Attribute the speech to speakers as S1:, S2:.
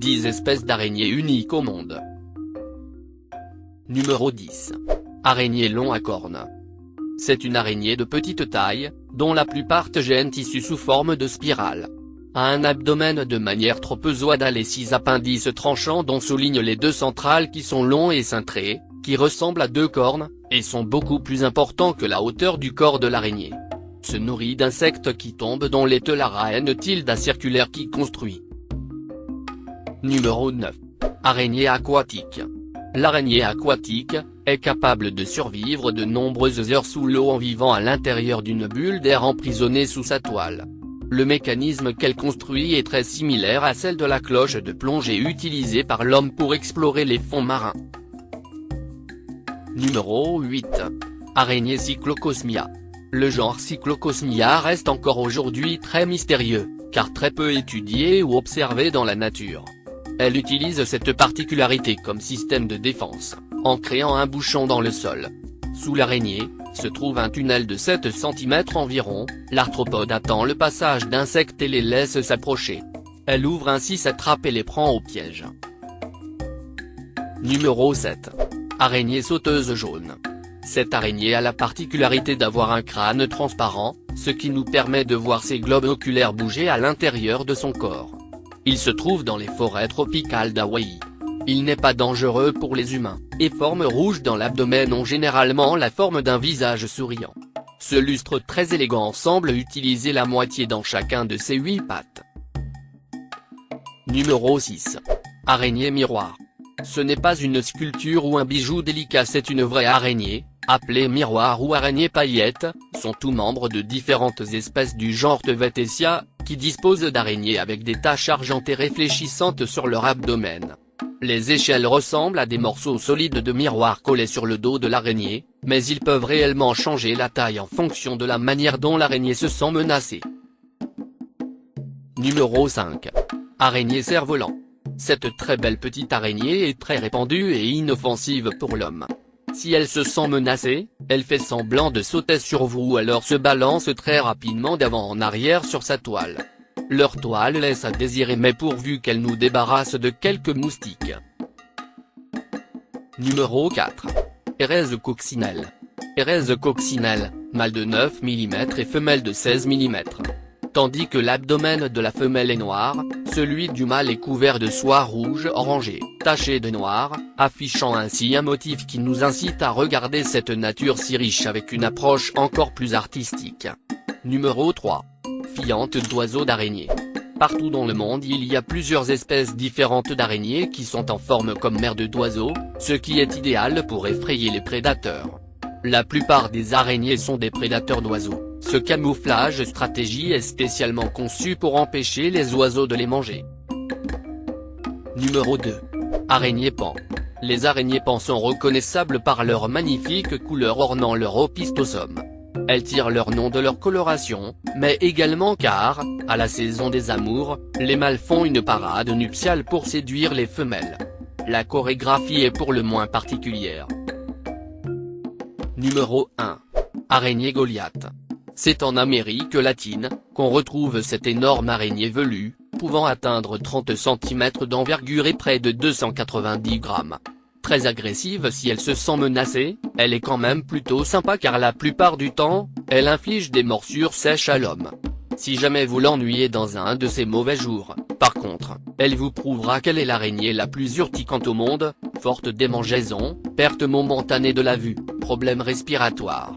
S1: 10 espèces d'araignées uniques au monde. Numéro 10. Araignée long à cornes. C'est une araignée de petite taille, dont la plupart gènent tissu sous forme de spirale. A un abdomen de manière tropezoïdale et 6 appendices tranchants dont soulignent les 2 centrales qui sont longs et cintrés, qui ressemblent à 2 cornes, et sont beaucoup plus importants que la hauteur du corps de l'araignée. Se nourrit d'insectes qui tombent dont les telaraènes tilde circulaire qui construit. Numéro 9. Araignée aquatique. L'araignée aquatique est capable de survivre de nombreuses heures sous l'eau en vivant à l'intérieur d'une bulle d'air emprisonnée sous sa toile. Le mécanisme qu'elle construit est très similaire à celle de la cloche de plongée utilisée par l'homme pour explorer les fonds marins. Numéro 8. Araignée Cyclocosmia. Le genre Cyclocosmia reste encore aujourd'hui très mystérieux, car très peu étudié ou observé dans la nature. Elle utilise cette particularité comme système de défense, en créant un bouchon dans le sol. Sous l'araignée, se trouve un tunnel de 7 cm environ, l'arthropode attend le passage d'insectes et les laisse s'approcher. Elle ouvre ainsi sa trappe et les prend au piège. Numéro 7. Araignée sauteuse jaune. Cette araignée a la particularité d'avoir un crâne transparent, ce qui nous permet de voir ses globes oculaires bouger à l'intérieur de son corps. Il se trouve dans les forêts tropicales d'Hawaï. Il n'est pas dangereux pour les humains, et formes rouges dans l'abdomen ont généralement la forme d'un visage souriant. Ce lustre très élégant semble utiliser la moitié dans chacun de ses 8 pattes. Numéro 6. Araignée miroir. Ce n'est pas une sculpture ou un bijou délicat, c'est une vraie araignée, appelée miroir ou araignée paillette, sont tous membres de différentes espèces du genre Tevettesia, qui disposent d'araignées avec des taches argentées réfléchissantes sur leur abdomen. Les échelles ressemblent à des morceaux solides de miroir collés sur le dos de l'araignée, mais ils peuvent réellement changer la taille en fonction de la manière dont l'araignée se sent menacée. Numéro 5. Araignée cerf-volant. Cette très belle petite araignée est très répandue et inoffensive pour l'homme. Si elle se sent menacée, elle fait semblant de sauter sur vous ou alors se balance très rapidement d'avant en arrière sur sa toile. Leur toile laisse à désirer mais pourvu qu'elle nous débarrasse de quelques moustiques. Numéro 4. Hérèse coccinelle. Hérèse coccinelle, mâle de 9 mm et femelle de 16 mm. Tandis que l'abdomen de la femelle est noir, celui du mâle est couvert de soie rouge orangé, taché de noir, affichant ainsi un motif qui nous incite à regarder cette nature si riche avec une approche encore plus artistique. Numéro 3. Fiente d'oiseaux d'araignées. Partout dans le monde il y a plusieurs espèces différentes d'araignées qui sont en forme comme mère d'oiseaux, ce qui est idéal pour effrayer les prédateurs. La plupart des araignées sont des prédateurs d'oiseaux. Ce camouflage stratégie est spécialement conçu pour empêcher les oiseaux de les manger. Numéro 2. Araignée pan. Les araignées pan sont reconnaissables par leur magnifique couleur ornant leur opistosome. Elles tirent leur nom de leur coloration, mais également car, à la saison des amours, les mâles font une parade nuptiale pour séduire les femelles. La chorégraphie est pour le moins particulière. Numéro 1. Araignée Goliath. C'est en Amérique latine, qu'on retrouve cette énorme araignée velue, pouvant atteindre 30 cm d'envergure et près de 290 grammes. Très agressive si elle se sent menacée, elle est quand même plutôt sympa car la plupart du temps, elle inflige des morsures sèches à l'homme. Si jamais vous l'ennuyez dans un de ces mauvais jours, par contre, elle vous prouvera qu'elle est l'araignée la plus urticante au monde, forte démangeaison, perte momentanée de la vue, problèmes respiratoires,